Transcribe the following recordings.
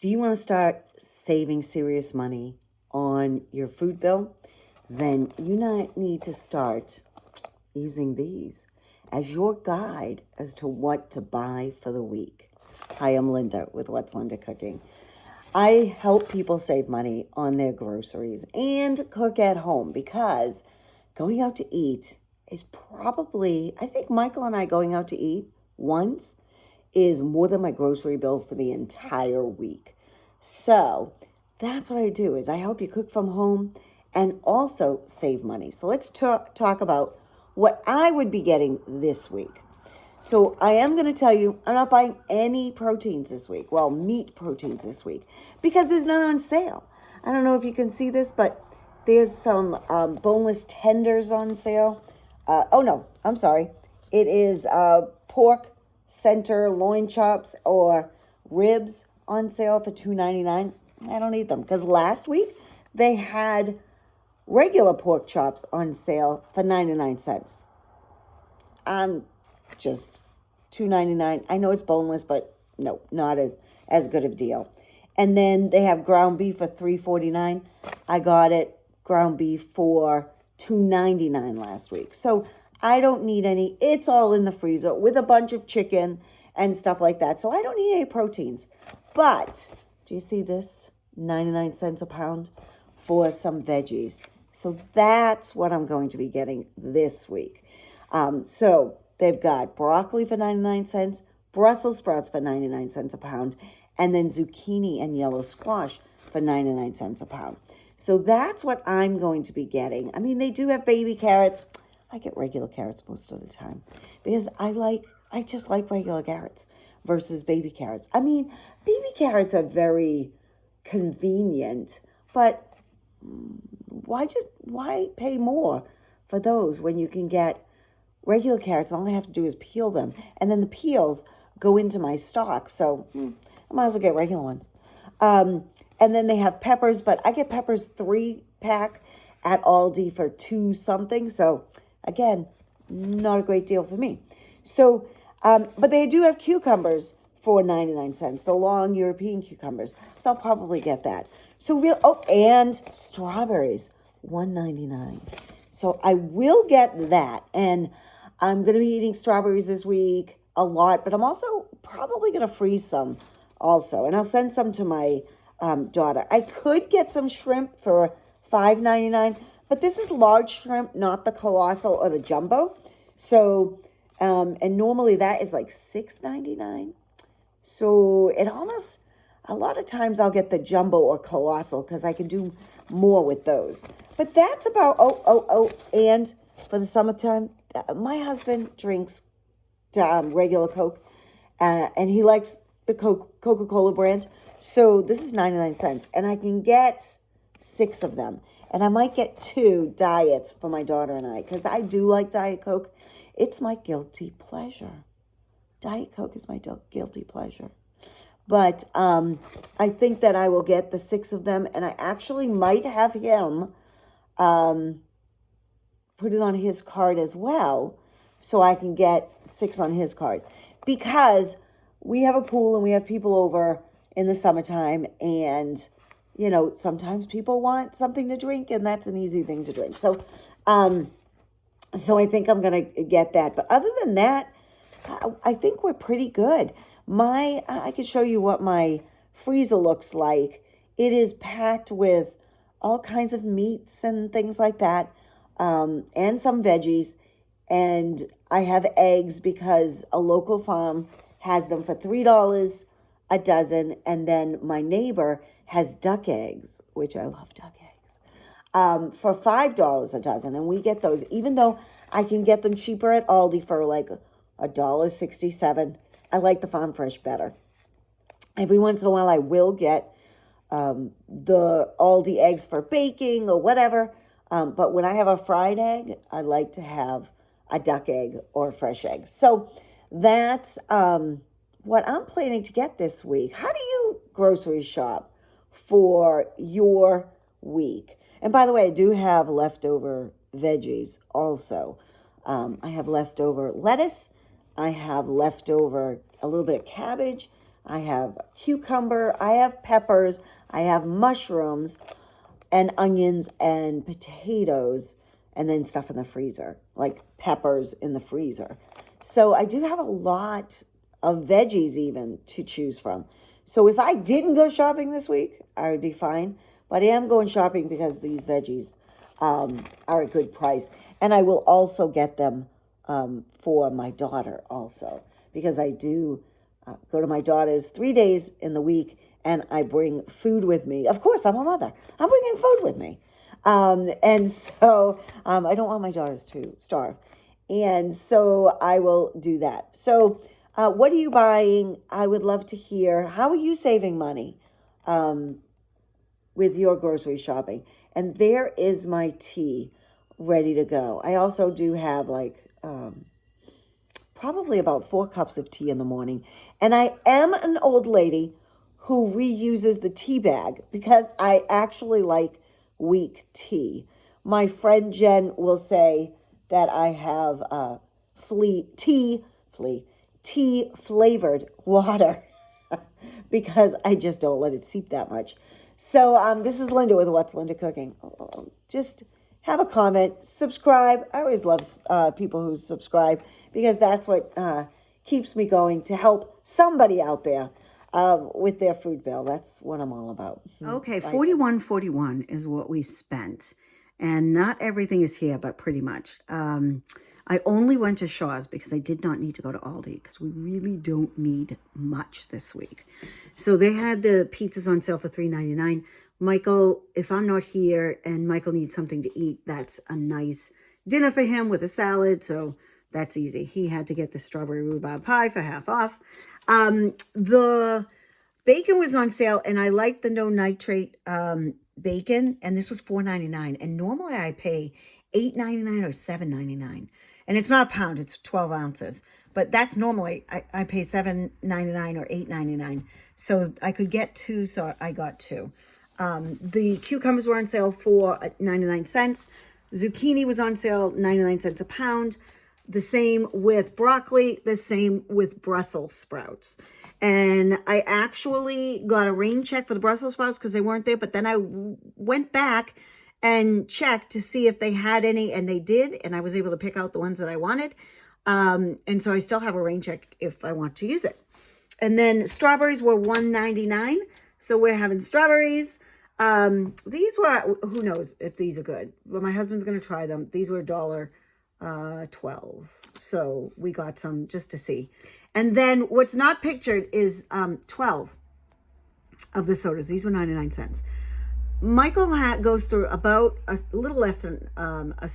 Do you want to start saving serious money on your food bill? Then you need to start using these as your guide as to what to buy for the week. Hi, I'm Linda with What's Linda Cooking. I help people save money on their groceries and cook at home because going out to eat is probably, I think Michael and I going out to eat once is more than my grocery bill for the entire week. So that's what I do is I help you cook from home and also save money. So let's talk about what I would be getting this week. So I am going to tell you I'm not buying any proteins this week. Well, meat proteins this week because there's none on sale. I don't know if you can see this, but there's some boneless tenders on sale. Oh no, I'm sorry. It is pork center loin chops or ribs on sale for $2.99. I don't eat them because last week they had regular pork chops on sale for 99 cents. Just $2.99. I know it's boneless, but no, not as good of a deal. And then they have ground beef for $3.49. I got it ground beef for $2.99 last week. So I don't need any. It's all in the freezer with a bunch of chicken and stuff like that. So I don't need any proteins. But do you see this? 99 cents a pound for some veggies. So that's what I'm going to be getting this week. So they've got broccoli for 99 cents, Brussels sprouts for 99 cents a pound, and then zucchini and yellow squash for 99 cents a pound. So that's what I'm going to be getting. I mean, they do have baby carrots. I get regular carrots most of the time because I just like regular carrots versus baby carrots. I mean, baby carrots are very convenient, but why pay more for those when you can get regular carrots? All I have to do is peel them, and then the peels go into my stock. So I might as well get regular ones. And then they have peppers, but I get peppers 3-pack at Aldi for $2 something. So again, not a great deal for me. So, but they do have cucumbers for 99 cents, the long European cucumbers. So I'll probably get that. So and strawberries, $1.99. So I will get that. And I'm going to be eating strawberries this week a lot, but I'm also probably going to freeze some also. And I'll send some to my daughter. I could get some shrimp for $5.99, but this is large shrimp, not the colossal or the jumbo. So, and normally that is like $6.99. So it almost, a lot of times I'll get the jumbo or colossal because I can do more with those. But that's about, and for the summertime, my husband drinks regular Coke, and he likes the Coca-Cola brand. So this is 99 cents, and I can get 6 of them. And I might get 2 diets for my daughter and I, because I do like Diet Coke. It's my guilty pleasure. Diet Coke is my guilty pleasure. But I think that I will get the 6 of them, and I actually might have him put it on his card as well, so I can get 6 on his card. Because we have a pool and we have people over in the summertime, and sometimes people want something to drink, and that's an easy thing to drink. So I think I'm gonna get that. But other than that, I think we're pretty good. I could show you what my freezer looks like. It is packed with all kinds of meats and things like that, and some veggies. And I have eggs because a local farm has them for $3 a dozen. And then my neighbor has duck eggs, which I love duck eggs, for $5 a dozen. And we get those, even though I can get them cheaper at Aldi for like $1.67. I like the farm fresh better. Every once in a while, I will get the Aldi eggs for baking or whatever. But when I have a fried egg, I like to have a duck egg or a fresh egg. So that's what I'm planning to get this week. How do you grocery shop for your week? And by the way, I do have leftover veggies also. I have leftover lettuce. I have leftover a little bit of cabbage. I have cucumber, I have peppers, I have mushrooms and onions and potatoes, and then stuff in the freezer, like peppers in the freezer. So I do have a lot of veggies even to choose from. So if I didn't go shopping this week, I would be fine. But I am going shopping because these veggies are a good price. And I will also get them for my daughter also, because I do go to my daughter's 3 days in the week, and I bring food with me. Of course, I'm a mother. I'm bringing food with me. And so I don't want my daughters to starve. And so I will do that. So what are you buying? I would love to hear. How are you saving money with your grocery shopping? And there is my tea ready to go. I also do have like probably about 4 cups of tea in the morning. And I am an old lady who reuses the tea bag because I actually like weak tea. My friend Jen will say that I have tea flavored water because I just don't let it seep that much. So this is Linda with What's Linda Cooking. Just have a comment, subscribe. I always love people who subscribe because that's what keeps me going to help somebody out there with their food bill. That's what I'm all about. Okay, 41.41 is what we spent. And not everything is here, but pretty much. I only went to Shaw's because I did not need to go to Aldi because we really don't need much this week. So they had the pizzas on sale for $3.99. Michael, if I'm not here and Michael needs something to eat, that's a nice dinner for him with a salad. So that's easy. He had to get the strawberry rhubarb pie for half off. The bacon was on sale, and I liked the no nitrate bacon, and this was $4.99. And normally I pay $8.99 or $7.99. And it's not a pound, it's 12 ounces. But that's normally, I pay $7.99 or $8.99. So I could get 2, so I got 2. The cucumbers were on sale for 99 cents. Zucchini was on sale, 99 cents a pound. The same with broccoli, the same with Brussels sprouts. And I actually got a rain check for the Brussels sprouts because they weren't there. But then I went back and checked to see if they had any, and they did. And I was able to pick out the ones that I wanted. And so I still have a rain check if I want to use it. And then strawberries were $1.99. So we're having strawberries. These were, who knows if these are good, but my husband's going to try them. These were $1.12. So we got some just to see. And then what's not pictured is 12 of the sodas. These were 99 cents. Michael goes through about a little less than a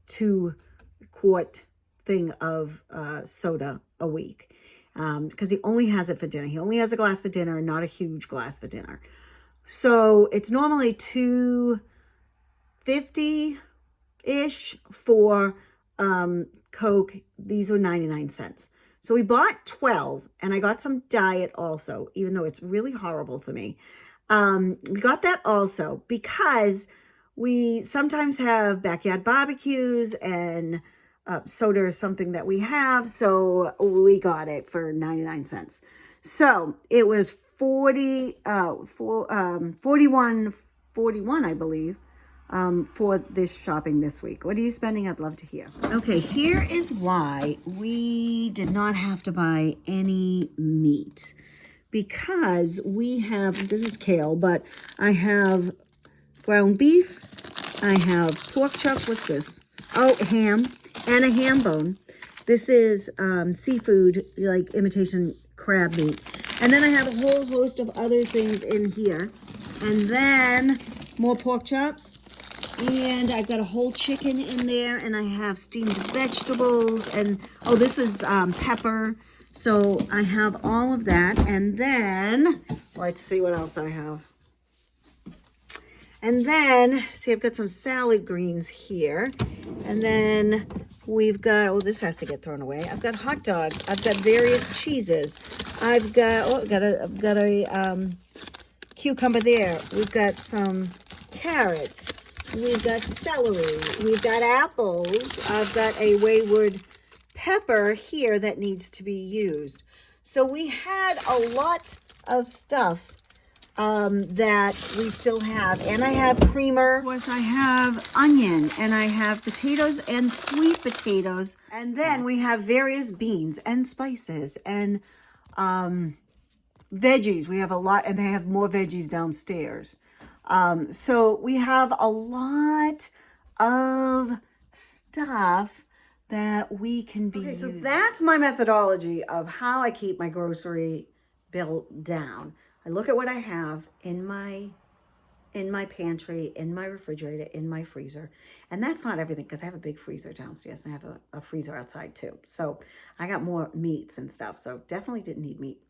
2-quart thing of soda a week because he only has it for dinner. He only has a glass for dinner, not a huge glass for dinner. So it's normally $2.50-ish for Coke. These are 99 cents. So we bought 12, and I got some diet also, even though it's really horrible for me. We got that also because we sometimes have backyard barbecues, and soda is something that we have. So we got it for 99 cents. So it was 41.41, I believe, for this shopping this week. What are you spending? I'd love to hear. Okay, here is why we did not have to buy any meat. Because we have, this is kale, but I have ground beef. I have pork chop. What's this? Oh, ham and a ham bone. This is seafood, like imitation crab meat. And then I have a whole host of other things in here. And then more pork chops. And I've got a whole chicken in there. And I have steamed vegetables. And, oh, this is pepper. So I have all of that. And then, let's see what else I have. And then, see, I've got some salad greens here. And then we've got, oh, this has to get thrown away. I've got hot dogs. I've got various cheeses. I've got, oh, I've got a cucumber there. We've got some carrots. We've got celery. We've got apples. I've got a wayward pepper here that needs to be used. So we had a lot of stuff that we still have. And I have creamer. Of course, I have onion, and I have potatoes and sweet potatoes. And then we have various beans and spices and veggies. We have a lot, and they have more veggies downstairs. So we have a lot of stuff that we can be using. So that's my methodology of how I keep my grocery bill down. I look at what I have in my pantry, in my refrigerator, in my freezer. And that's not everything, because I have a big freezer downstairs and I have a freezer outside too. So I got more meats and stuff. So definitely didn't need meat.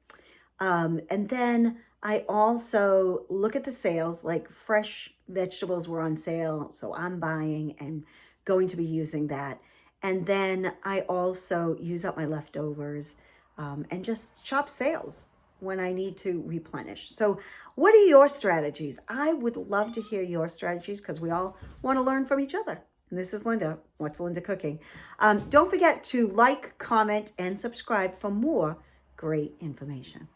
And then I also look at the sales, like fresh vegetables were on sale. So I'm buying and going to be using that. And then I also use up my leftovers and just shop sales when I need to replenish. So what are your strategies? I would love to hear your strategies, because we all want to learn from each other. And this is Linda. What's Linda Cooking? Don't forget to like, comment, and subscribe for more great information.